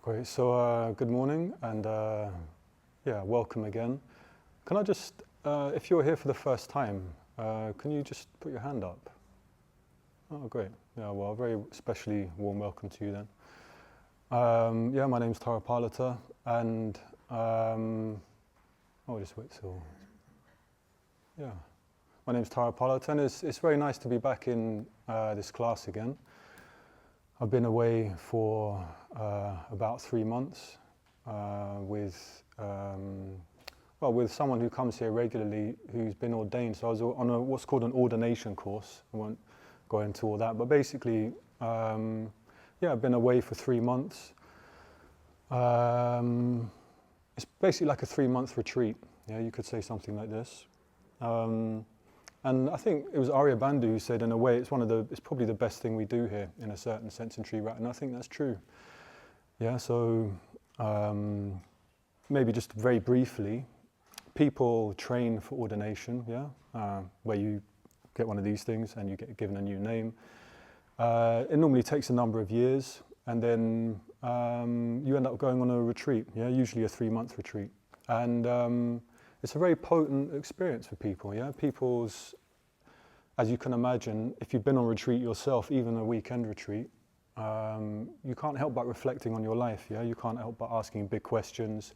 Great. So good morning and welcome again. Can I just, if you're here for the first time, can you just put your hand up? Oh, great. Yeah, well, a very especially warm welcome to you then. My name's Tarapalita and, just wait till, my name's Tarapalita and it's very nice to be back in this class again. I've been away for about 3 months with someone who comes here regularly who's been ordained. So I was on what's called an ordination course. I won't go into all that, but basically, I've been away for 3 months. It's basically like a 3-month retreat. Yeah, you could say something like this. And I think it was Arya Bandhu who said, in a way, it's probably the best thing we do here, in a certain sense, in Sri Rat, and I think that's true. Yeah, so maybe just very briefly, people train for ordination, where you get one of these things and you get given a new name. It normally takes a number of years, and then you end up going on a retreat, usually a 3-month retreat. And it's a very potent experience for people, as you can imagine, if you've been on retreat yourself, even a weekend retreat, you can't help but reflecting on your life, You can't help but asking big questions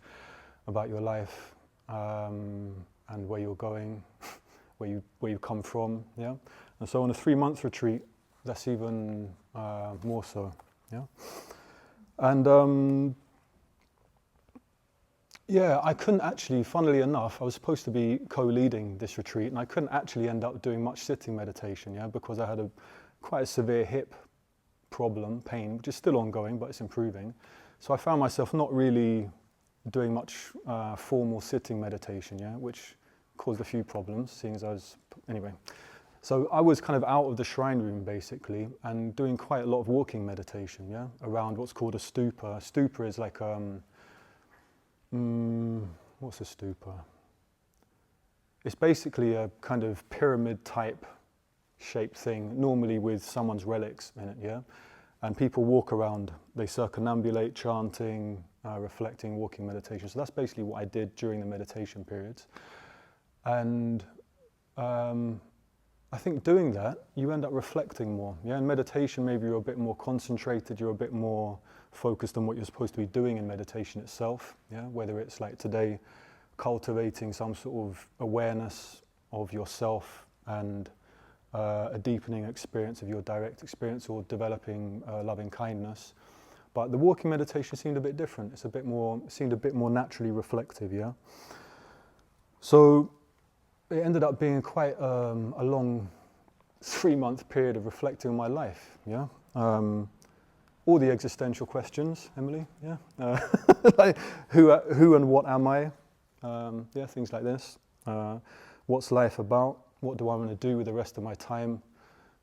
about your life, and where you're going, where you come from, And so on a 3-month retreat, that's even more so, And I couldn't actually, funnily enough, I was supposed to be co-leading this retreat, and I couldn't actually end up doing much sitting meditation, because I had quite a severe hip problem, pain, which is still ongoing, but it's improving. So I found myself not really doing much formal sitting meditation, which caused a few problems, seeing as I was, anyway. So I was kind of out of the shrine room, basically, and doing quite a lot of walking meditation, around what's called a stupa. A stupa is like, what's a stupa? It's basically a kind of pyramid type shaped thing, normally with someone's relics in it, And people walk around, they circumambulate, chanting, reflecting, walking meditation. So that's basically what I did during the meditation periods. And I think doing that, you end up reflecting more, In meditation, maybe you're a bit more concentrated, you're a bit more focused on what you're supposed to be doing in meditation itself, Whether it's like today, cultivating some sort of awareness of yourself and a deepening experience of your direct experience, or developing loving kindness. But the walking meditation seemed a bit different. It seemed a bit more naturally reflective, So it ended up being quite a long 3-month period of reflecting on my life, all the existential questions, Emily, like who and what am I? Things like this. What's life about? What do I want to do with the rest of my time,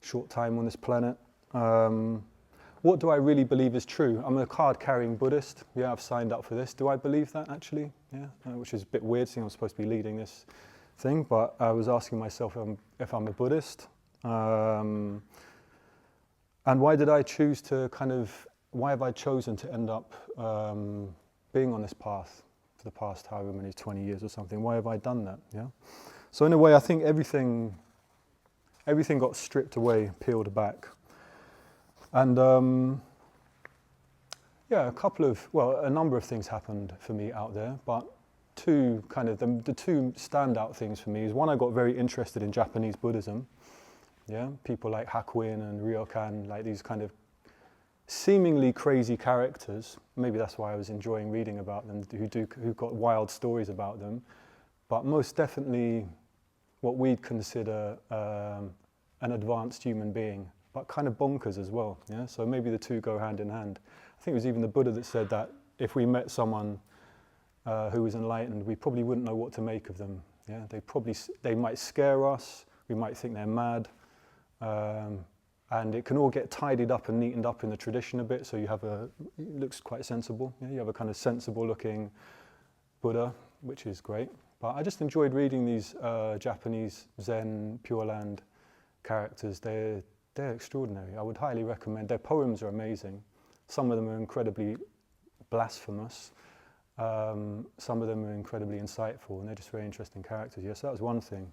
short time on this planet? What do I really believe is true? I'm a card-carrying Buddhist. I've signed up for this. Do I believe that, actually? Which is a bit weird, seeing I'm supposed to be leading this thing, but I was asking myself if I'm a Buddhist. And why did I choose to why have I chosen to end up being on this path for the past however many, 20 years or something? Why have I done that, So in a way, I think everything got stripped away, peeled back. And a number of things happened for me out there, but the two standout things for me is, one, I got very interested in Japanese Buddhism. People like Hakuin and Ryokan, like these kind of seemingly crazy characters. Maybe that's why I was enjoying reading about them, who got wild stories about them. But most definitely what we'd consider an advanced human being, but kind of bonkers as well. So maybe the two go hand in hand. I think it was even the Buddha that said that if we met someone who was enlightened, we probably wouldn't know what to make of them. They might scare us. We might think they're mad. And it can all get tidied up and neatened up in the tradition a bit, so it looks quite sensible. You have a kind of sensible looking Buddha, which is great. But I just enjoyed reading these Japanese Zen Pure Land characters. They're extraordinary. I would highly recommend. Their poems are amazing. Some of them are incredibly blasphemous. Some of them are incredibly insightful, and they're just very interesting characters. Yes, that was one thing.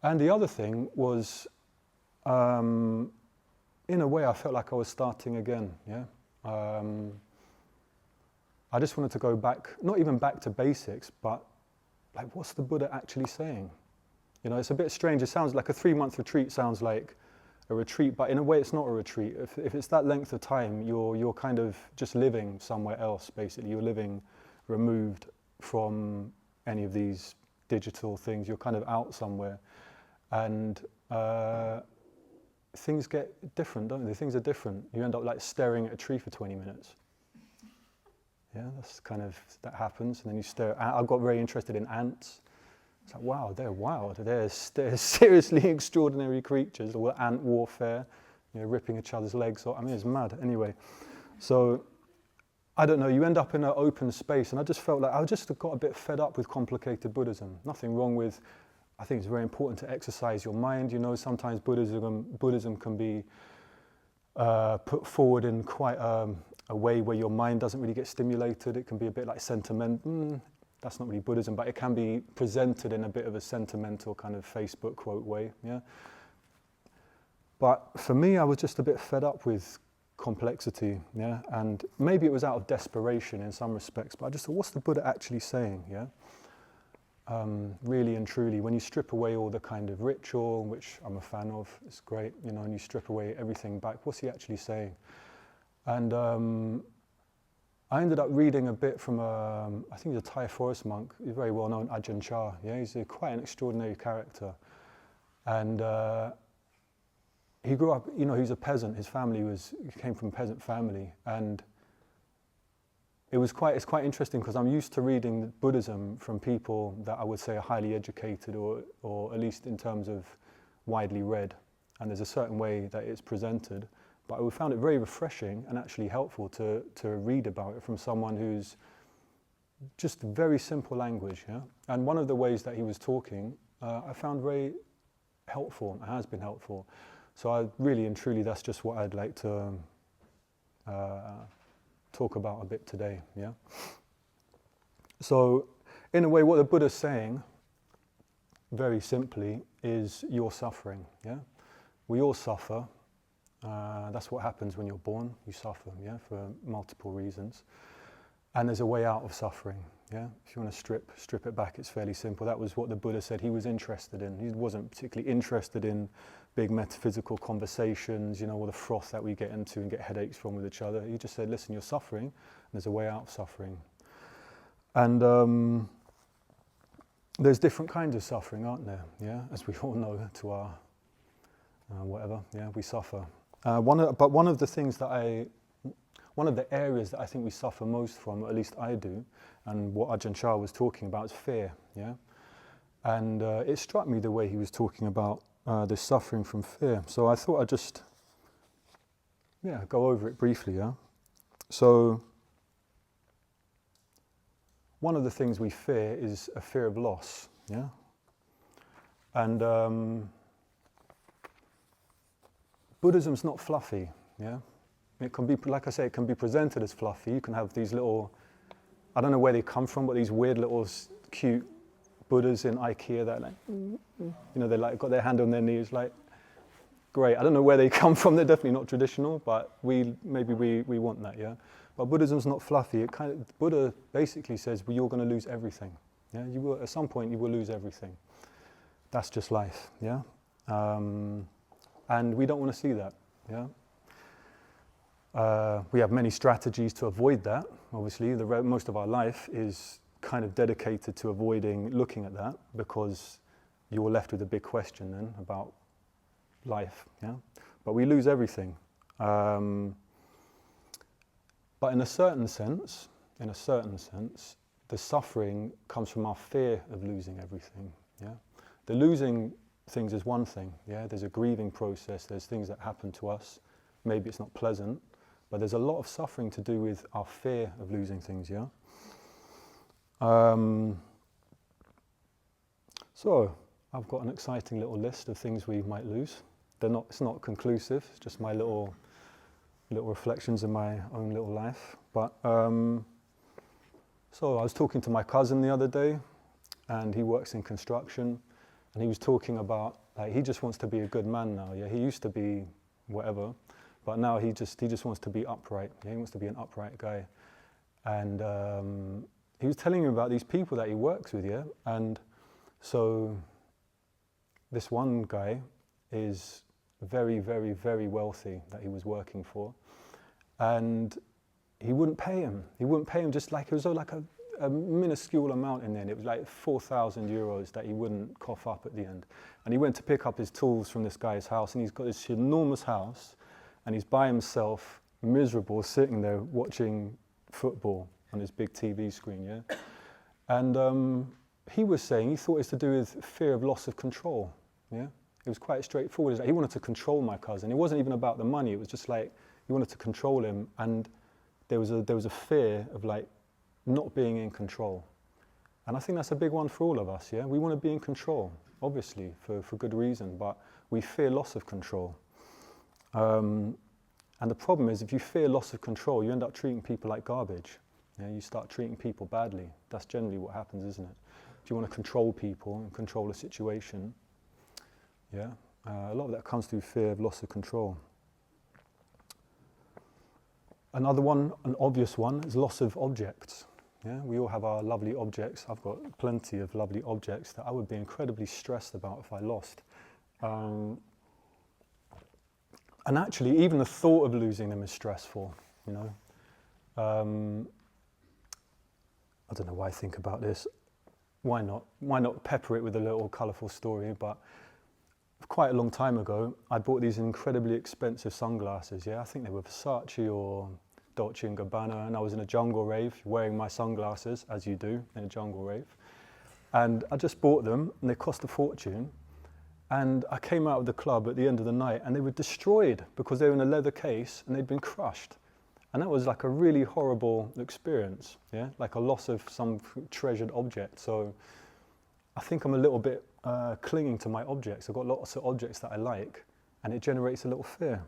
And the other thing was, in a way, I felt like I was starting again. Yeah, I just wanted to go back, not even back to basics, but like, what's the Buddha actually saying? You know, it's a bit strange. It sounds like a 3-month retreat sounds like a retreat, but in a way, it's not a retreat. If it's that length of time, you're kind of just living somewhere else. Basically, you're living removed from any of these digital things. You're kind of out somewhere, and things get different, don't they? Things are different. You end up like staring at a tree for 20 minutes. Yeah, that happens, and then you stare. I got very interested in ants. It's like, wow, they're wild. They're seriously extraordinary creatures. All ant warfare, you know, ripping each other's legs off. I mean, it's mad. Anyway, so I don't know. You end up in an open space, and I just felt like I just got a bit fed up with complicated Buddhism. Nothing wrong with. I think it's very important to exercise your mind. You know, sometimes Buddhism can be put forward in quite a way where your mind doesn't really get stimulated. It can be a bit like sentimental. That's not really Buddhism, but it can be presented in a bit of a sentimental kind of Facebook quote way. Yeah. But for me, I was just a bit fed up with complexity. Yeah, and maybe it was out of desperation in some respects. But I just thought, what's the Buddha actually saying? Yeah. Really and truly, when you strip away all the kind of ritual, which I'm a fan of, it's great, you know, and you strip away everything back, what's he actually saying? And I ended up reading a bit from I think he's a Thai forest monk, he's very well known, Ajahn Chah. Yeah, he's quite an extraordinary character. And he grew up, you know, he was a peasant, he came from a peasant family, and it's quite interesting because I'm used to reading Buddhism from people that I would say are highly educated or at least in terms of widely read, and there's a certain way that it's presented, but I found it very refreshing and actually helpful to read about it from someone who's just very simple language, yeah? And one of the ways that he was talking I found very helpful, has been helpful. So I really and truly, that's just what I'd like to talk about a bit today, yeah? So, in a way, what the Buddha's saying, very simply, is you're suffering, yeah? We all suffer. That's what happens when you're born. You suffer, yeah, for multiple reasons. And there's a way out of suffering, yeah? If you want to strip it back, it's fairly simple. That was what the Buddha said he was interested in. He wasn't particularly interested in big metaphysical conversations, you know, all the froth that we get into and get headaches from with each other. He just said, listen, you're suffering, and there's a way out of suffering. And there's different kinds of suffering, aren't there? Yeah, as we all know, to our whatever, yeah, we suffer. One of the areas that I think we suffer most from, or at least I do, and what Ajahn Chah was talking about is fear, yeah? And it struck me the way he was talking about this suffering from fear. So I thought I'd just, go over it briefly, yeah? So, one of the things we fear is a fear of loss, yeah? And Buddhism's not fluffy, yeah? It can be, like I say, it can be presented as fluffy. You can have these little, I don't know where they come from, but these weird little cute Buddhas in IKEA that like, they like got their hand on their knees, like, great. I don't know where they come from. They're definitely not traditional, but we want that, yeah. But Buddhism's not fluffy. Buddha basically says, well, you're going to lose everything. Yeah, you will at some point. You will lose everything. That's just life, yeah. And we don't want to see that, yeah. We have many strategies to avoid that. Obviously, most of our life is kind of dedicated to avoiding looking at that, because you're left with a big question then about life, yeah? But we lose everything. But in a certain sense, the suffering comes from our fear of losing everything, yeah? The losing things is one thing, yeah? There's a grieving process, there's things that happen to us. Maybe it's not pleasant, but there's a lot of suffering to do with our fear of losing things, yeah? So, I've got an exciting little list of things we might lose. It's not conclusive, it's just my little little reflections in my own little life. But so I was talking to my cousin the other day, and he works in construction, and he was talking about, like, he just wants to be a good man now. Yeah, he used to be whatever, but now he just wants to be upright. Yeah? He wants to be an upright guy. And he was telling me about these people that he works with, yeah? And so this one guy is very, very, very wealthy that he was working for. And he wouldn't pay him. He wouldn't pay him, just like, it was like a minuscule amount in the end. It was like 4,000 euros that he wouldn't cough up at the end. And he went to pick up his tools from this guy's house, and he's got this enormous house, and he's by himself, miserable, sitting there watching football on his big TV screen, yeah? And he was saying he thought it's to do with fear of loss of control, yeah? It was quite straightforward. He wanted to control my cousin. It wasn't even about the money. It was just like he wanted to control him, and there was a fear of, like, not being in control. And I think that's a big one for all of us, yeah? We want to be in control, obviously, for good reason, but we fear loss of control. And the problem is, if you fear loss of control, you end up treating people like garbage. Yeah? You start treating people badly. That's generally what happens, isn't it? If you want to control people and control a situation, yeah? A lot of that comes through fear of loss of control. Another one, an obvious one, is loss of objects. Yeah? We all have our lovely objects. I've got plenty of lovely objects that I would be incredibly stressed about if I lost. And actually, even the thought of losing them is stressful, you know. I don't know why I think about this. Why not? Why not pepper it with a little colourful story? But quite a long time ago, I bought these incredibly expensive sunglasses, yeah? I think they were Versace or Dolce & Gabbana, and I was in a jungle rave wearing my sunglasses, as you do in a jungle rave. And I just bought them, and they cost a fortune. And I came out of the club at the end of the night, and they were destroyed because they were in a leather case, and they'd been crushed. And that was like a really horrible experience, yeah? Like a loss of some treasured object. So I think I'm a little bit clinging to my objects. I've got lots of objects that I like, and it generates a little fear.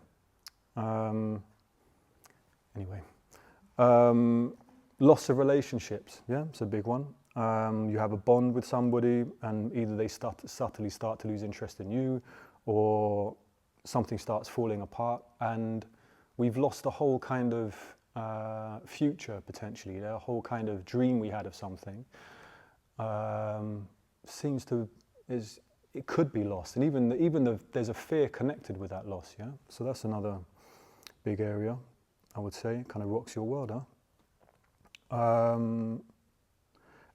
Anyway, loss of relationships, yeah, it's a big one. You have a bond with somebody, and either they subtly start to lose interest in you, or something starts falling apart, and we've lost a whole kind of future, potentially, a whole kind of dream we had of something. It could be lost, and even there's a fear connected with that loss, yeah? So that's another big area, I would say, kind of rocks your world, huh?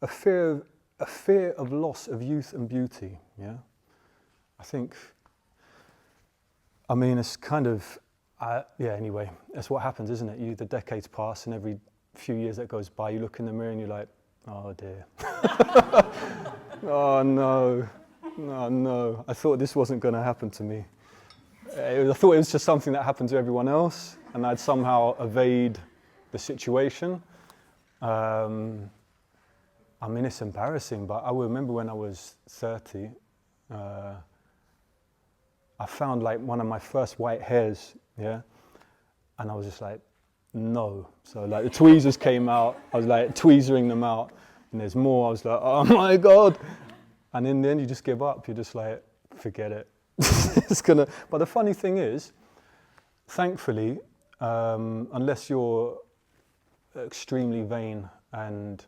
A fear of loss of youth and beauty, yeah? I mean, it's kind of, yeah, anyway, that's what happens, isn't it? The decades pass, and every few years that goes by, you look in the mirror and you're like, oh dear. Oh no, no, I thought this wasn't going to happen to me. I thought it was just something that happened to everyone else, and I'd somehow evade the situation. I mean, it's embarrassing, but I remember when I was 30, I found like one of my first white hairs, yeah? And I was just like, no. So like the tweezers came out, I was like tweezering them out, and there's more, I was like, oh my God. And in the end, you just give up. You're just like, forget it. But the funny thing is, thankfully, unless you're extremely vain and,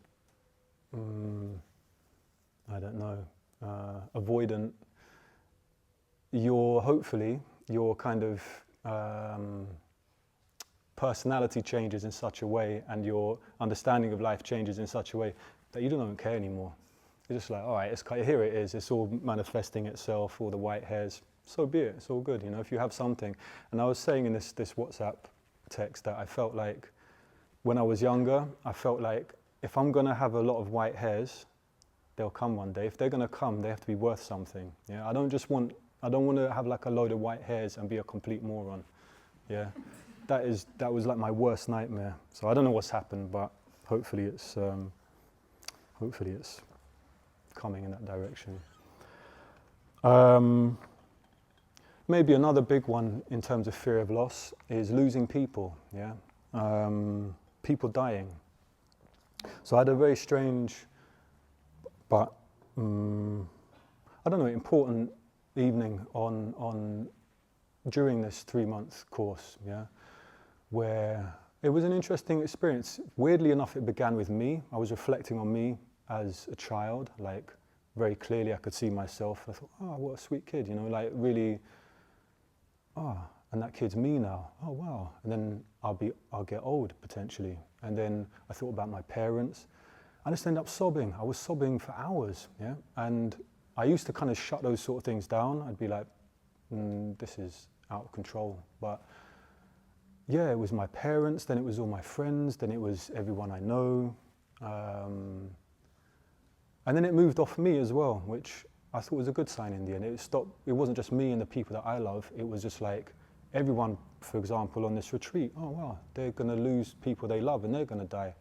I don't know, avoidant, hopefully your kind of personality changes in such a way, and your understanding of life changes in such a way that you don't care anymore. You're just like, all right, here it is. It's all manifesting itself, all the white hairs. So be it. It's all good, you know, if you have something. And I was saying in this WhatsApp text that I felt like when I was younger, I felt like if I'm going to have a lot of white hairs, they'll come one day. If they're going to come, they have to be worth something. Yeah, I don't want to have like a load of white hairs and be a complete moron. Yeah, that was like my worst nightmare. So I don't know what's happened, but hopefully it's coming in that direction. maybe another big one in terms of fear of loss is losing people, yeah? People dying. So I had a very strange, but I don't know, important evening during this 3-month course, yeah, where it was an interesting experience. Weirdly enough, it began with me. I was reflecting on me as a child, like very clearly I could see myself. I thought, oh, what a sweet kid, you know, like really, and that kid's me now. Oh, wow. And then I'll get old potentially. And then I thought about my parents. I just ended up sobbing. I was sobbing for hours, yeah. And I used to kind of shut those sort of things down. I'd be like, this is out of control. But yeah, it was my parents, then it was all my friends, then it was everyone I know. And then it moved off me as well, which I thought was a good sign in the end. It wasn't just me and the people that I love, it was just like everyone, for example, on this retreat, oh wow, they're gonna lose people they love and they're gonna die.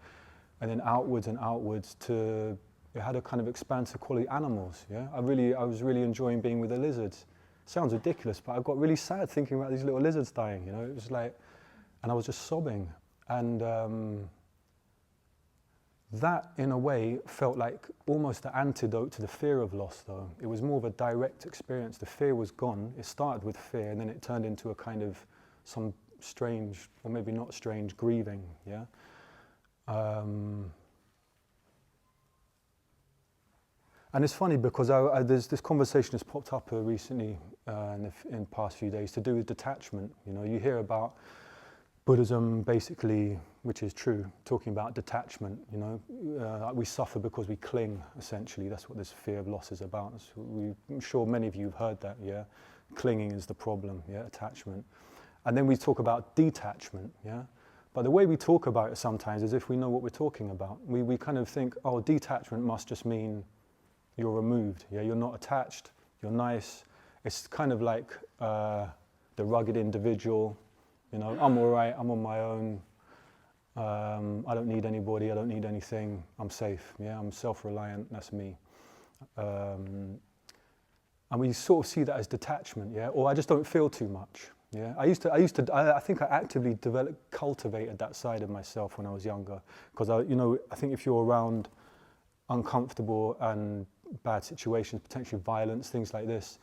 And then outwards and outwards to, it had a kind of expansive quality. Animals, yeah? I was really enjoying being with the lizards. Sounds ridiculous, but I got really sad thinking about these little lizards dying, you know? It was like, and I was just sobbing. And that, in a way, felt like almost the antidote to the fear of loss, though. It was more of a direct experience. The fear was gone. It started with fear, and then it turned into a kind of some strange, or maybe not strange, grieving, yeah? And it's funny because there's this conversation that's popped up recently in the past few days to do with detachment. You know, you hear about Buddhism basically, which is true, talking about detachment. You know, we suffer because we cling. Essentially, that's what this fear of loss is about. I'm sure many of you have heard that. Yeah, clinging is the problem. Yeah, attachment. And then we talk about detachment. Yeah. But the way we talk about it sometimes is if we know what we're talking about. We kind of think, oh, detachment must just mean you're removed, yeah, you're not attached, you're nice. It's kind of like the rugged individual, you know, I'm all right, I'm on my own, I don't need anybody, I don't need anything, I'm safe, yeah, I'm self-reliant, that's me. And we sort of see that as detachment, yeah, or I just don't feel too much. Yeah, I think I actively cultivated that side of myself when I was younger, because I think if you're around uncomfortable and bad situations, potentially violence, things like this,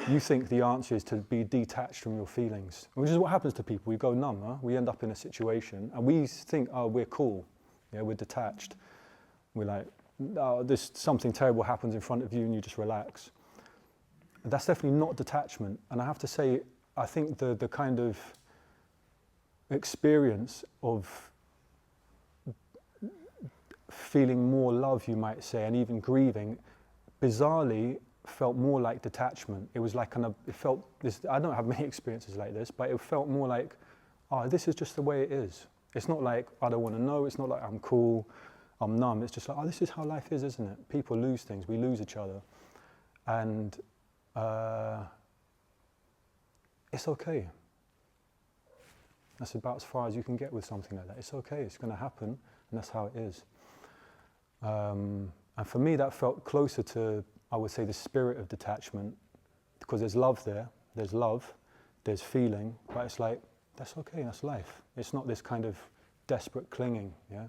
you think the answer is to be detached from your feelings, which is what happens to people. We go numb, huh? We end up in a situation and we think, oh, we're cool, yeah, we're detached. We're like, oh, something terrible happens in front of you and you just relax. That's definitely not detachment. And I have to say, I think the kind of experience of feeling more love, you might say, and even grieving, bizarrely felt more like detachment. It was like I don't have many experiences like this, but it felt more like, oh, this is just the way it is. It's not like I don't want to know, it's not like I'm cool, I'm numb. It's just like, oh, this is how life is, isn't it? People lose things, we lose each other. And it's okay. That's about as far as you can get with something like that. It's okay, it's going to happen, and that's how it is. And for me, that felt closer to, I would say, the spirit of detachment, because there's love there, there's feeling, but it's like, that's okay, that's life. It's not this kind of desperate clinging, yeah?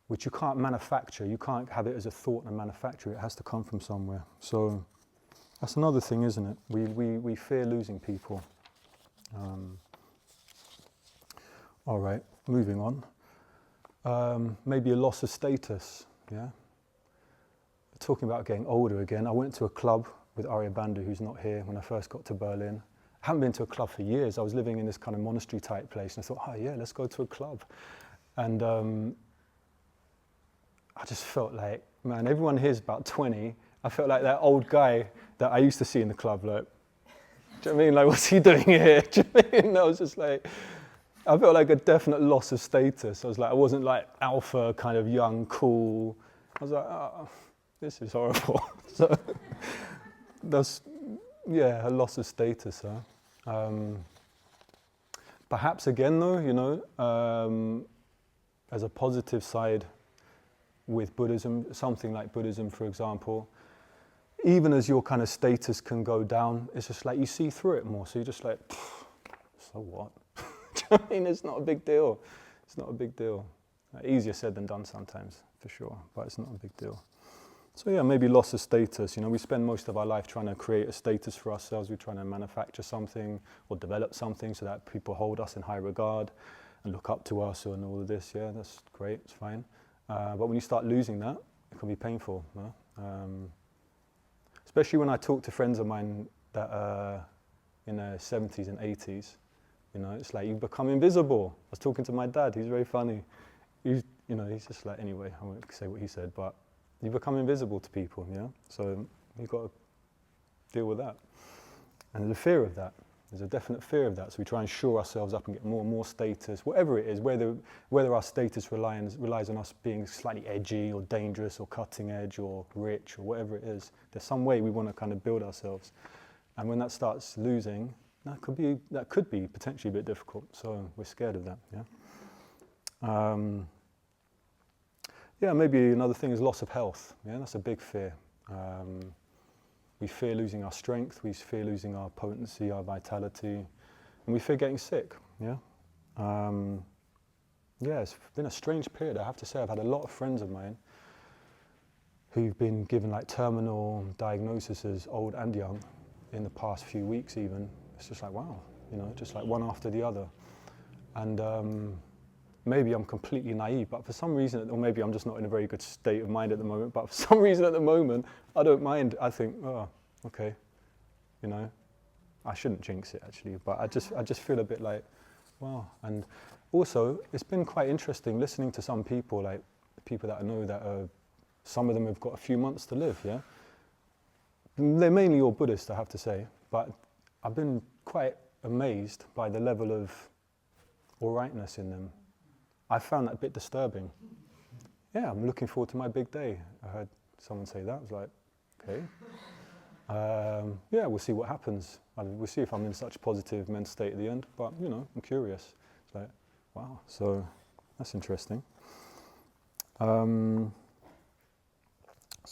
Which you can't manufacture. You can't have it as a thought and manufacture it. It has to come from somewhere. So that's another thing, isn't it? We fear losing people. All right, moving on. Maybe a loss of status, yeah? Talking about getting older again, I went to a club with Arya Bandu, who's not here, when I first got to Berlin. I haven't been to a club for years. I was living in this kind of monastery type place, and I thought, oh yeah, let's go to a club. And I just felt like, man, everyone here is about 20. I felt like that old guy that I used to see in the club, like, do you know what I mean? Like, what's he doing here? Do you know what I mean? I was just like, I felt like a definite loss of status. I was like, I wasn't like alpha, kind of young, cool. I was like, oh, this is horrible. So that's, yeah, a loss of status. Huh? Perhaps again though, you know, as a positive side with Buddhism, something like Buddhism, for example, even as your kind of status can go down, it's just like you see through it more. So you're just like, so what? Do you know what I mean? It's not a big deal. It's not a big deal. Easier said than done sometimes, for sure, but it's not a big deal. So yeah, maybe loss of status. We spend most of our life trying to create a status for ourselves. We're trying to manufacture something or develop something so that people hold us in high regard and look up to us and all of this. Yeah, that's great, it's fine. But when you start losing that, it can be painful. Especially when I talk to friends of mine that are in their 70s and 80s. It's like you become invisible. I was talking to my dad, he's very funny. He's just like, anyway, I won't say what he said, but you become invisible to people, yeah? So you've got to deal with that. And there's a fear of that. There's a definite fear of that. So we try and shore ourselves up and get more and more status, whatever it is, whether our status relies on us being slightly edgy or dangerous or cutting edge or rich or whatever it is. There's some way we want to kind of build ourselves. And when that starts losing, that could be potentially a bit difficult. So we're scared of that, yeah? Yeah, maybe another thing is loss of health. Yeah, that's a big fear. We fear losing our strength, we fear losing our potency, our vitality, and we fear getting sick. Yeah, it's been a strange period. I have to say, I've had a lot of friends of mine who've been given like terminal diagnoses, old and young, in the past few weeks even. It's just like, wow, just like one after the other. And maybe I'm completely naive, but for some reason, or maybe I'm just not in a very good state of mind at the moment, but for some reason at the moment, I don't mind. I think, oh, okay, I shouldn't jinx it actually, but I just feel a bit like, wow. And also, it's been quite interesting listening to some people, like people that I know that some of them have got a few months to live, yeah? They're mainly all Buddhist, I have to say, but I've been quite amazed by the level of all rightness in them. I found that a bit disturbing. Yeah, I'm looking forward to my big day. I heard someone say that. I was like, okay. Yeah, we'll see what happens. We'll see if I'm in such a positive mental state at the end. But, I'm curious. It's like, wow, so that's interesting. So,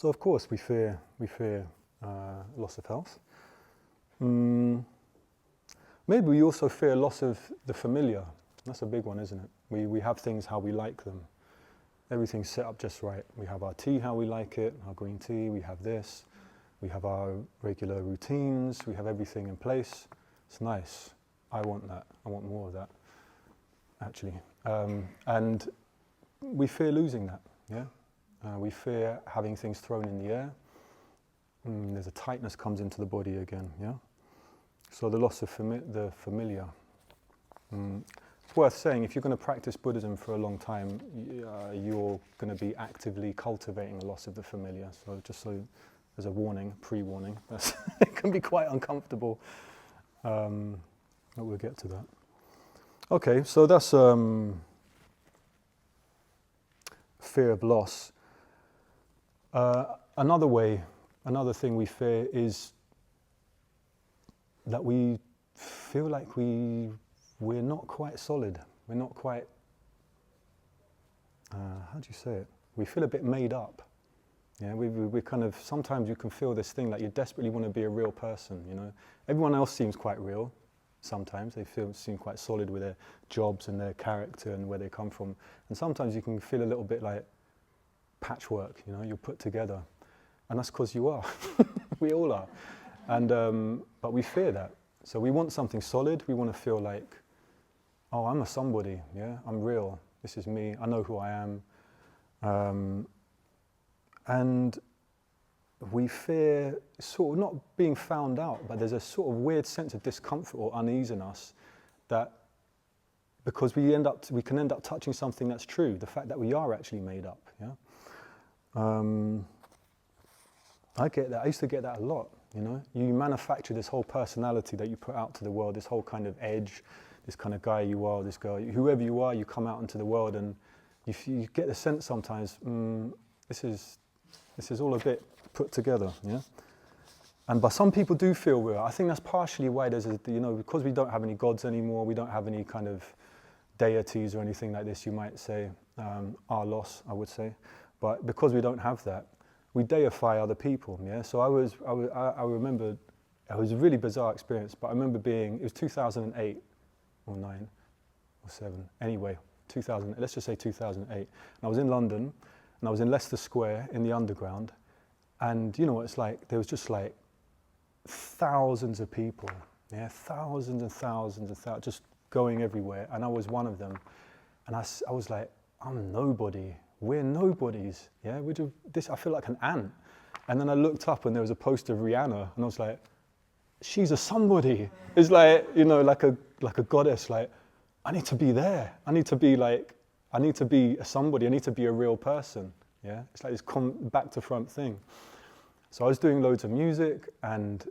of course, we fear loss of health. Maybe we also fear loss of the familiar. That's a big one, isn't it? We have things how we like them. Everything's set up just right. We have our tea how we like it, our green tea, we have this. We have our regular routines, we have everything in place. It's nice. I want that. I want more of that, actually. And we fear losing that, yeah? We fear having things thrown in the air. There's a tightness comes into the body again, yeah? So the loss of the familiar. It's worth saying, if you're going to practice Buddhism for a long time, you're going to be actively cultivating a loss of the familiar. So just so as a warning, pre-warning, it can be quite uncomfortable. But we'll get to that. Okay, so that's fear of loss. Another thing we fear is that we feel like we're not quite solid. We're not quite, how do you say it? We feel a bit made up. Yeah, we kind of, sometimes you can feel this thing like you desperately want to be a real person, Everyone else seems quite real sometimes. They seem quite solid with their jobs and their character and where they come from. And sometimes you can feel a little bit like patchwork, you're put together. And that's because you are. We all are. And, but we fear that. So we want something solid. We want to feel like, oh, I'm a somebody, yeah? I'm real. This is me. I know who I am. And we fear sort of not being found out, but there's a sort of weird sense of discomfort or unease in us that, because we can end up touching something that's true, the fact that we are actually made up, yeah? I get that. I used to get that a lot, You manufacture this whole personality that you put out to the world, this whole kind of edge, this kind of guy you are, this girl, whoever you are, you come out into the world and you get the sense sometimes, this is all a bit put together, yeah? But some people do feel real. I think that's partially why there's because we don't have any gods anymore, we don't have any kind of deities or anything like this, you might say, our loss, I would say. But because we don't have that, we deify other people, yeah? So I remember, it was a really bizarre experience, but I remember it was 2008 or 9 or 7, anyway, let's just say 2008. And I was in London, and I was in Leicester Square in the Underground, and you know what it's like, there was just like thousands of people, yeah, thousands and thousands and thousands, just going everywhere, and I was one of them. And I was like, I'm nobody, we're nobodies, yeah, I feel like an ant. And then I looked up and there was a poster of Rihanna, and I was like, she's a somebody. It's like, you know, like a goddess, like, I need to be there. I need to be a somebody, I need to be a real person, yeah? It's like this back to front thing. So I was doing loads of music, and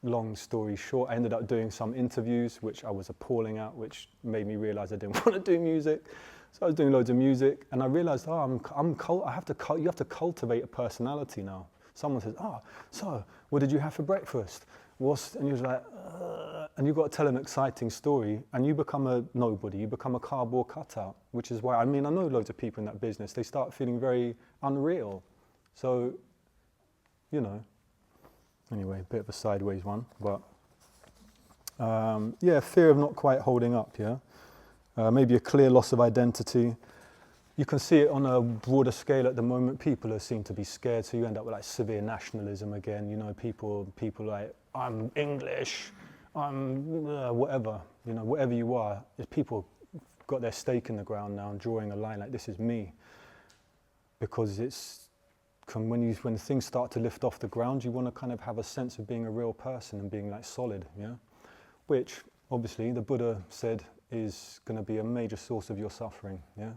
long story short, I ended up doing some interviews, which I was appalling at, which made me realize I didn't want to do music. So I was doing loads of music, and I realized, you have to cultivate a personality now. Someone says, so what did you have for breakfast? And he was like, and you've got to tell an exciting story, and you become a nobody, you become a cardboard cutout, which is why, I know loads of people in that business, they start feeling very unreal. So, you know, anyway, a bit of a sideways one, but yeah, fear of not quite holding up, yeah? Maybe a clear loss of identity. You can see it on a broader scale at the moment. People seem to be scared, so you end up with like severe nationalism again. You know, people like, I'm English, I'm whatever. You know, whatever you are. People got their stake in the ground now and drawing a line like, this is me. Because when things start to lift off the ground, you want to kind of have a sense of being a real person and being like solid, yeah? Which, obviously, the Buddha said is going to be a major source of your suffering, yeah?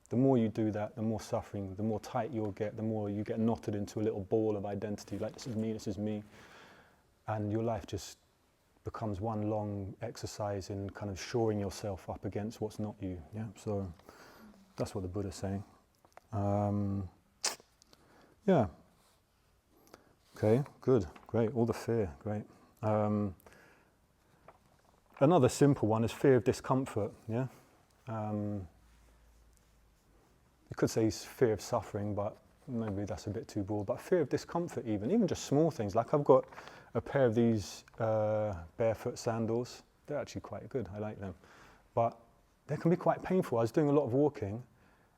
The more you do that, the more suffering, the more tight you'll get, the more you get knotted into a little ball of identity, like this is me. And your life just becomes one long exercise in kind of shoring yourself up against what's not you, yeah? So that's what the Buddha's saying. Yeah. Okay, good, great, all the fear, great. Another simple one is fear of discomfort, yeah? You could say fear of suffering, but maybe that's a bit too broad. But fear of discomfort even just small things. Like I've got a pair of these barefoot sandals. They're actually quite good, I like them. But they can be quite painful. I was doing a lot of walking,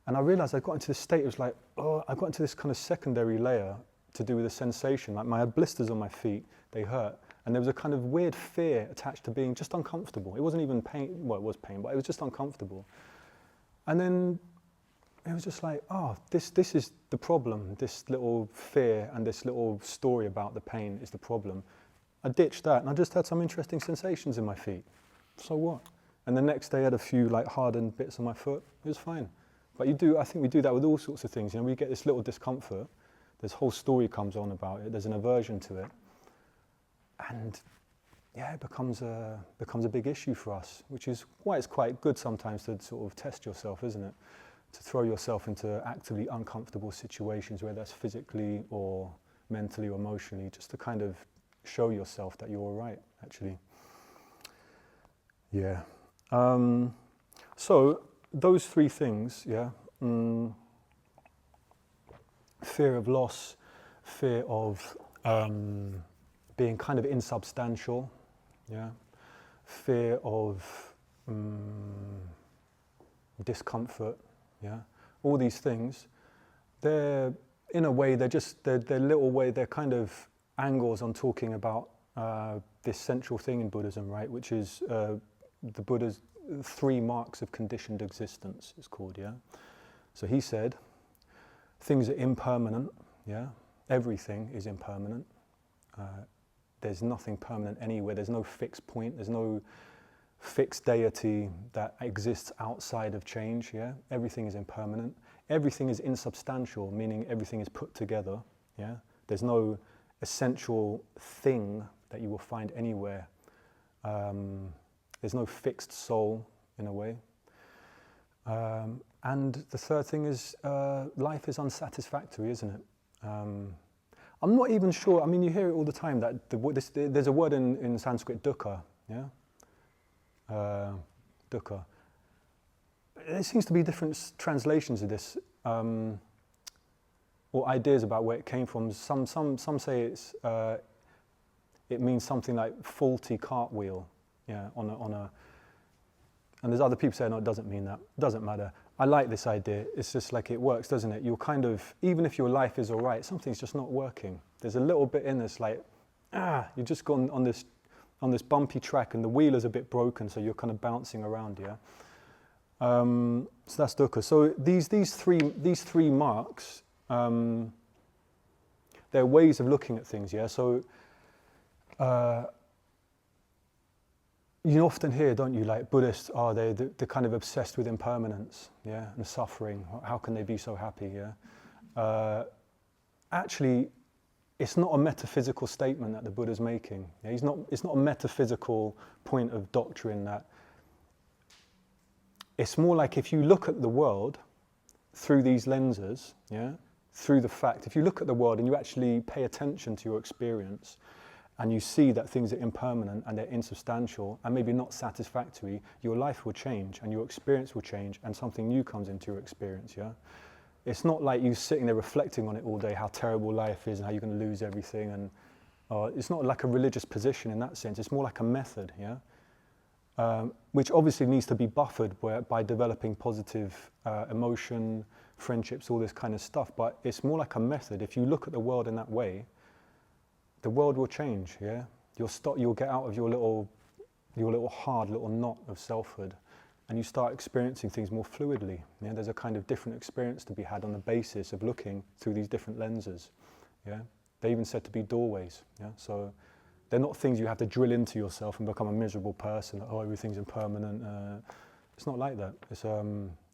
and I realized I got into this state, it was like, I got into this kind of secondary layer to do with the sensation. Like I had blisters on my feet, they hurt. And there was a kind of weird fear attached to being just uncomfortable. It wasn't even pain, well, it was pain, but it was just uncomfortable. And then it was just like, this is the problem. This little fear and this little story about the pain is the problem. I ditched that, and I just had some interesting sensations in my feet. So what? And the next day I had a few like hardened bits on my foot. It was fine. But I think we do that with all sorts of things. You know, we get this little discomfort. This whole story comes on about it. There's an aversion to it. And yeah, it becomes a big issue for us, which is why it's quite good sometimes to sort of test yourself, isn't it? To throw yourself into actively uncomfortable situations, whether that's physically or mentally or emotionally, just to kind of show yourself that you're all right, actually. Yeah. So those three things, yeah. Fear of loss, fear of being kind of insubstantial, yeah. Fear of discomfort, yeah. All these things, they're in a way they're little way, they're kind of angles on talking about this central thing in Buddhism, right? Which is the Buddha's 3 marks of conditioned existence, it's called, yeah. So he said, things are impermanent, yeah. Everything is impermanent. There's nothing permanent anywhere. There's no fixed point. There's no fixed deity that exists outside of change, yeah? Everything is impermanent. Everything is insubstantial, meaning everything is put together, yeah? There's no essential thing that you will find anywhere. There's no fixed soul, in a way. And the third thing is life is unsatisfactory, isn't it? I'm not even sure, I mean, you hear it all the time that there's a word in Sanskrit, dukkha, yeah? Dukkha. There seems to be different translations of this. or ideas about where it came from. Some say it means something like faulty cartwheel, yeah, on a. And there's other people saying, no, it doesn't mean that. It doesn't matter. I like this idea. It's just like it works, doesn't it? You're kind of, even if your life is all right, something's just not working. There's a little bit in this, like, you've just gone on this bumpy track, and the wheel is a bit broken, so you're kind of bouncing around, yeah. So that's dukkha. So these three marks, they're ways of looking at things, yeah. So you often hear, don't you, like Buddhists, they're kind of obsessed with impermanence, yeah, and suffering. How can they be so happy, yeah? Actually, it's not a metaphysical statement that the Buddha's making. Yeah? It's not a metaphysical point of doctrine. That it's more like if you look at the world through these lenses, yeah, through the fact, if you look at the world and you actually pay attention to your experience, and you see that things are impermanent and they're insubstantial and maybe not satisfactory, your life will change and your experience will change and something new comes into your experience, yeah? It's not like you sitting there reflecting on it all day, how terrible life is and how you're going to lose everything. And it's not like a religious position in that sense. It's more like a method, yeah? Which obviously needs to be buffered by developing positive emotion, friendships, all this kind of stuff. But it's more like a method. If you look at the world in that way, the world will change, yeah? You'll get out of your little hard little knot of selfhood, and you start experiencing things more fluidly. Yeah? There's a kind of different experience to be had on the basis of looking through these different lenses. Yeah? They're even said to be doorways. Yeah? So they're not things you have to drill into yourself and become a miserable person. Oh, everything's impermanent. It's not like that.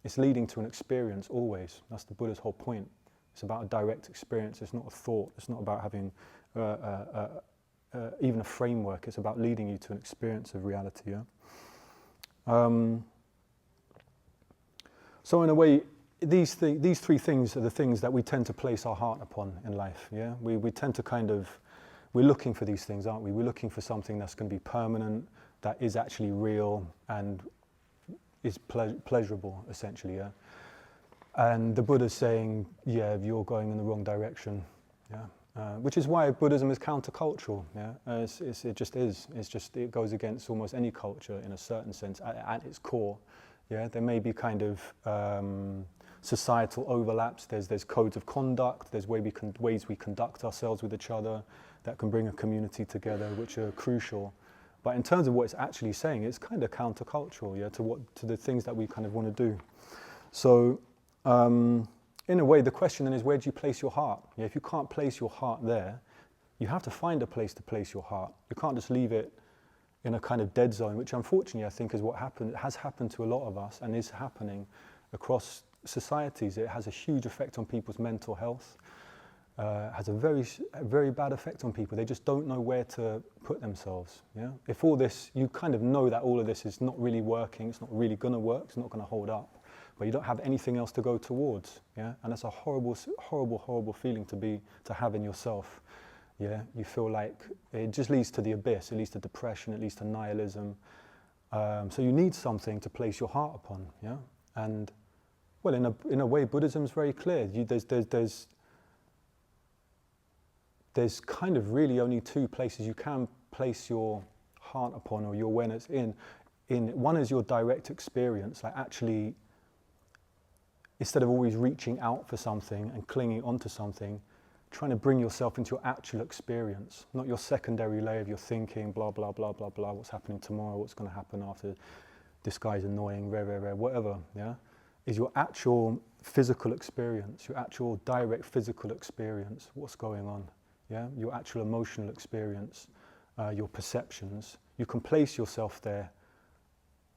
It's leading to an experience always. That's the Buddha's whole point. It's about a direct experience. It's not a thought. It's not about having even a framework. It's about leading you to an experience of reality. Yeah? So in a way, these three things are the things that we tend to place our heart upon in life. Yeah, we tend to we're looking for these things, aren't we? We're looking for something that's going to be permanent, that is actually real and is pleasurable, essentially. Yeah. And the Buddha's saying, yeah, you're going in the wrong direction. Yeah. Which is why Buddhism is countercultural. Yeah, it just is. It goes against almost any culture in a certain sense at its core. Yeah, there may be kind of societal overlaps. There's codes of conduct. There's ways we conduct ourselves with each other that can bring a community together, which are crucial. But in terms of what it's actually saying, it's kind of countercultural. Yeah, to the things that we kind of want to do. So. In a way, the question then is, where do you place your heart? Yeah, if you can't place your heart there, you have to find a place to place your heart. You can't just leave it in a kind of dead zone, which unfortunately I think is what has happened to a lot of us and is happening across societies. It has a huge effect on people's mental health. Has a very bad effect on people. They just don't know where to put themselves. Yeah? If all this, you kind of know that all of this is not really working, it's not really going to work, it's not going to hold up. But you don't have anything else to go towards, yeah, and that's a horrible, horrible, horrible feeling to have in yourself, yeah. You feel like it just leads to the abyss. It leads to depression. It leads to nihilism. So you need something to place your heart upon, yeah. And well, in a way, Buddhism is very clear. There's kind of really only two places you can place your heart upon or your awareness in. One is your direct experience, like actually. Instead of always reaching out for something and clinging onto something, trying to bring yourself into your actual experience, not your secondary layer of your thinking, blah, blah, blah, blah, blah, what's happening tomorrow, what's going to happen after, this guy's annoying, rare, whatever, yeah? Is your actual physical experience, your actual direct physical experience, what's going on, yeah? Your actual emotional experience, your perceptions. You can place yourself there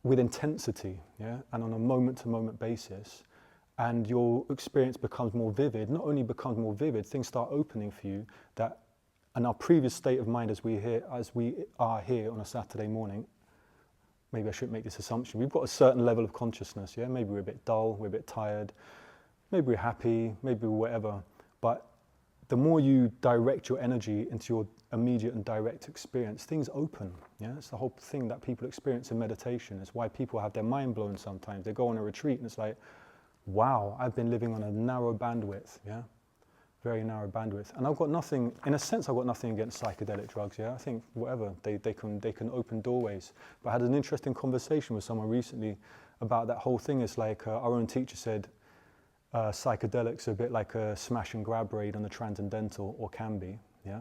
with intensity, yeah? And on a moment-to-moment basis. And your experience becomes more vivid. Not only becomes more vivid, things start opening for you that, and our previous state of mind as we are here on a Saturday morning, maybe I shouldn't make this assumption, we've got a certain level of consciousness, yeah? Maybe we're a bit dull, we're a bit tired, maybe we're happy, maybe we're whatever. But the more you direct your energy into your immediate and direct experience, things open, yeah? It's the whole thing that people experience in meditation. It's why people have their mind blown sometimes. They go on a retreat and it's like, wow, I've been living on a narrow bandwidth, yeah? very narrow bandwidth. And I've got nothing, in a sense, I've got nothing against psychedelic drugs, yeah? I think whatever, they can open doorways. But I had an interesting conversation with someone recently about that whole thing. It's like our own teacher said, psychedelics are a bit like a smash and grab raid on the transcendental, or can be, yeah?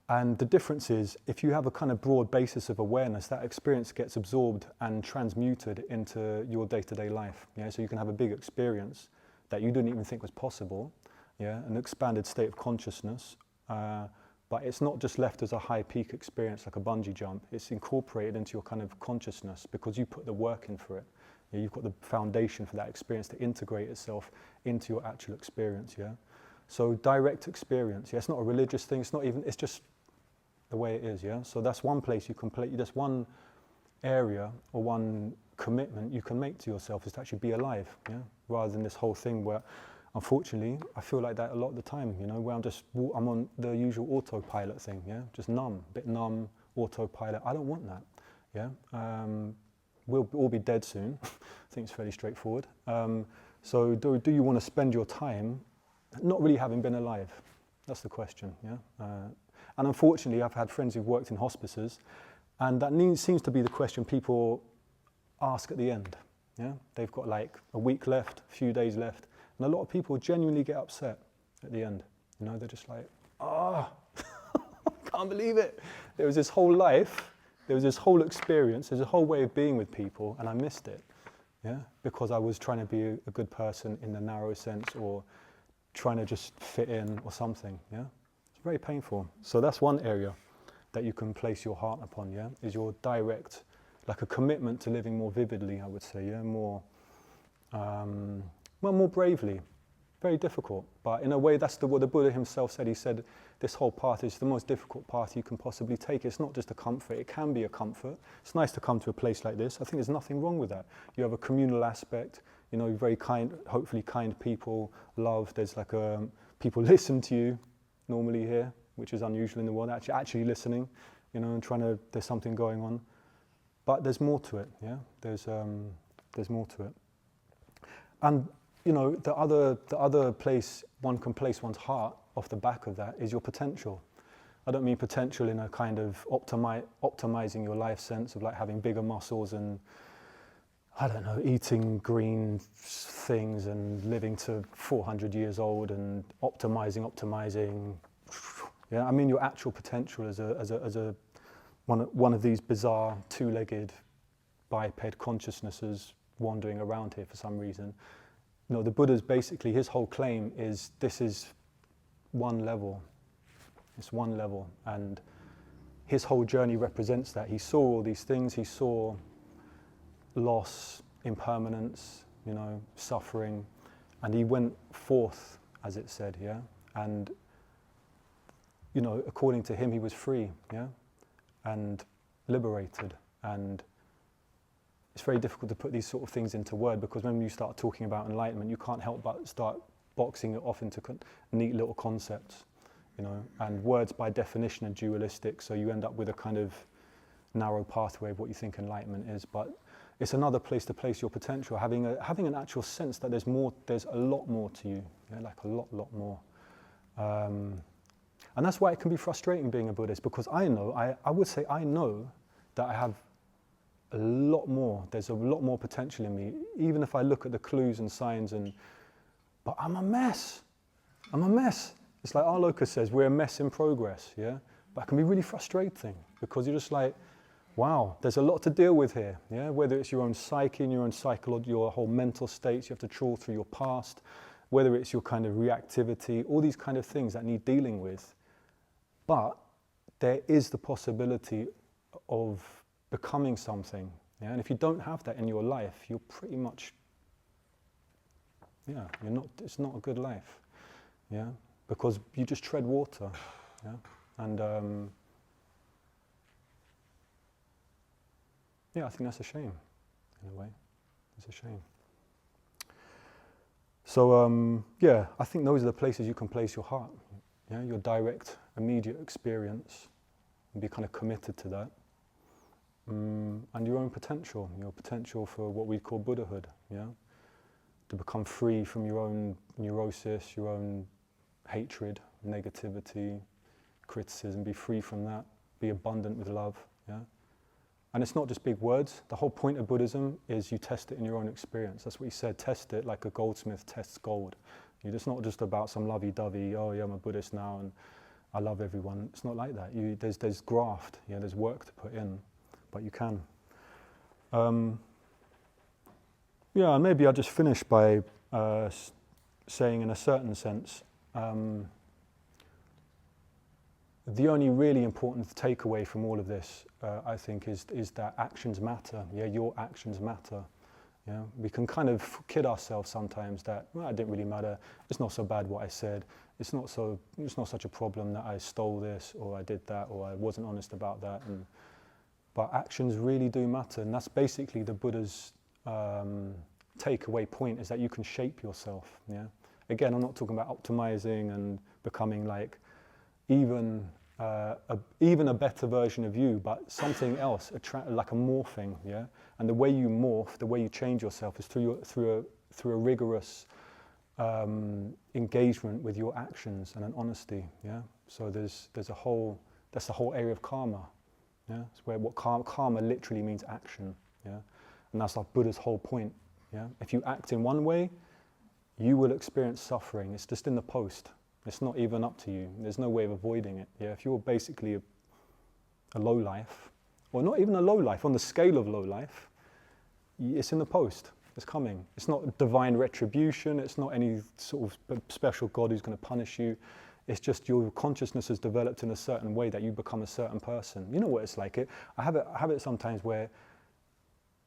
And the difference is, if you have a kind of broad basis of awareness, that experience gets absorbed and transmuted into your day-to-day life, yeah? So you can have a big experience that you didn't even think was possible, yeah, an expanded state of consciousness, but it's not just left as a high peak experience like a bungee jump. It's incorporated into your kind of consciousness because you put the work in for it. Yeah, you've got the foundation for that experience to integrate itself into your actual experience. Yeah, so direct experience. Yeah, it's not a religious thing. It's not even. It's just the way it is. Yeah, so that's one place you can play. That's one area or one commitment you can make to yourself, is to actually be alive. Yeah, rather than this whole thing where, unfortunately, I feel like that a lot of the time, you know, where I'm on the usual autopilot thing, yeah, just numb, a bit numb, autopilot. I don't want that, yeah. We'll all be dead soon. I think it's fairly straightforward. So do you want to spend your time not really having been alive? That's the question, yeah. And unfortunately, I've had friends who've worked in hospices, and that seems to be the question people ask at the end, yeah. They've got like a week left, a few days left. And a lot of people genuinely get upset at the end. You know, they're just like, I can't believe it. There was this whole life, there was this whole experience, there's a whole way of being with people, and I missed it, yeah? Because I was trying to be a good person in the narrow sense, or trying to just fit in or something, yeah? It's very painful. So that's one area that you can place your heart upon, yeah? Is your direct, like a commitment to living more vividly, I would say, yeah? More bravely. Very difficult, but in a way that's what the Buddha himself said. He said this whole path is the most difficult path you can possibly take. It's not just a comfort, it can be a comfort. It's nice to come to a place like this. I think there's nothing wrong with that. You have a communal aspect, you know, very kind, hopefully kind people, love. There's like people listen to you normally here, which is unusual in the world, actually listening, you know, and there's something going on. But there's more to it, yeah? There's more to it. And you know, the other place one can place one's heart off the back of that is your potential. I don't mean potential in a kind of optimizing your life sense of like having bigger muscles and, I don't know, eating green things and living to 400 years old and optimizing. Yeah, I mean your actual potential as a one of these bizarre two-legged biped consciousnesses wandering around here for some reason. You know, the Buddha's basically, his whole claim is this is one level. It's one level, and his whole journey represents that. He saw all these things. He saw loss, impermanence, you know, suffering, and he went forth, as it said, yeah. And you know, according to him, he was free, yeah, and liberated. And it's very difficult to put these sort of things into word, because when you start talking about enlightenment, you can't help but start boxing it off into neat little concepts, you know, and words by definition are dualistic, so you end up with a kind of narrow pathway of what you think enlightenment is. But it's another place to place your potential, having an actual sense that there's a lot more to you, yeah, like a lot more. And that's why it can be frustrating being a Buddhist, because I would say I know that I have a lot more, there's a lot more potential in me, even if I look at the clues and signs, but I'm a mess. It's like Arloka says, we're a mess in progress, yeah? But it can be really frustrating, because you're just like, wow, there's a lot to deal with here, yeah? Whether it's your own psyche, your own psychology, your whole mental states, you have to trawl through your past, whether it's your kind of reactivity, all these kind of things that need dealing with. But there is the possibility of becoming something, yeah? And if you don't have that in your life, you're pretty much, yeah, it's not a good life, yeah? Because you just tread water, yeah? And yeah, I think that's a shame, in a way. It's a shame. So yeah, I think those are the places you can place your heart, yeah? Your direct, immediate experience, and be kind of committed to that. And your own potential for what we call Buddhahood, yeah? To become free from your own neurosis, your own hatred, negativity, criticism, be free from that, be abundant with love, yeah? And it's not just big words. The whole point of Buddhism is you test it in your own experience. That's what he said, test it like a goldsmith tests gold. It's not just about some lovey-dovey, oh yeah, I'm a Buddhist now and I love everyone. It's not like that. There's graft, yeah, there's work to put in, but you can. Yeah, and maybe I'll just finish by saying in a certain sense, the only really important takeaway from all of this, I think, is that actions matter. Yeah, your actions matter. Yeah, we can kind of kid ourselves sometimes that, well, it didn't really matter. It's not so bad what I said. It's not such a problem that I stole this or I did that or I wasn't honest about that. But actions really do matter, and that's basically the Buddha's takeaway point, is that you can shape yourself. Yeah. Again, I'm not talking about optimizing and becoming like even a better version of you, but something else, like a morphing, yeah. And the way you morph, the way you change yourself, is through a rigorous engagement with your actions and an honesty, yeah. So that's the whole area of karma, yeah. It's where what karma literally means action, yeah. And that's like Buddha's whole point, yeah. If you act in one way, you will experience suffering. It's just in the post. It's not even up to you. There's no way of avoiding it. Yeah, if you're basically a low life, or not even a low life, on the scale of low life, it's in the post. It's coming. It's not divine retribution. It's not any sort of special God who's going to punish you. It's just your consciousness has developed in a certain way that you become a certain person. You know what it's like. I have it sometimes where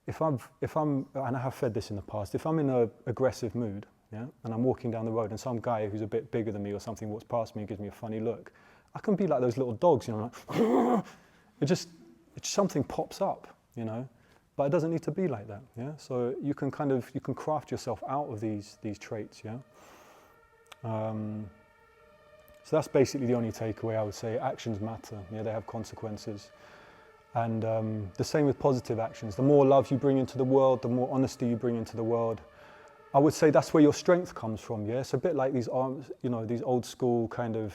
if I'm, and I have fed this in the past, if I'm in an aggressive mood, yeah, and I'm walking down the road and some guy who's a bit bigger than me or something walks past me and gives me a funny look, I can be like those little dogs, you know, like it's something pops up, you know, but it doesn't need to be like that, yeah. So you can craft yourself out of these traits, yeah. So that's basically the only takeaway I would say. Actions matter, yeah, they have consequences. And the same with positive actions. The more love you bring into the world, the more honesty you bring into the world, I would say that's where your strength comes from, yeah? It's a bit like these old school kind of,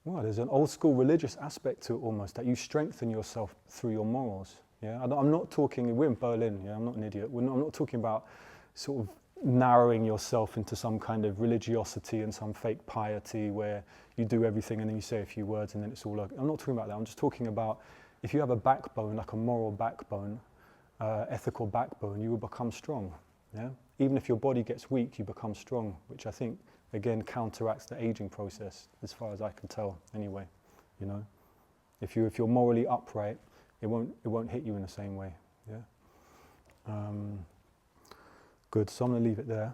there's an old school religious aspect to it almost, that you strengthen yourself through your morals, yeah? I'm not talking, we're in Berlin, yeah? I'm not an idiot. I'm not talking about sort of narrowing yourself into some kind of religiosity and some fake piety where you do everything and then you say a few words and then it's all okay. I'm not talking about that. I'm just talking about if you have a backbone, like a moral backbone, ethical backbone, you will become strong. Yeah? Even if your body gets weak, you become strong, which I think again counteracts the aging process, as far as I can tell. Anyway, you know, if you're morally upright, it won't hit you in the same way. Yeah. Good. So I'm going to leave it there.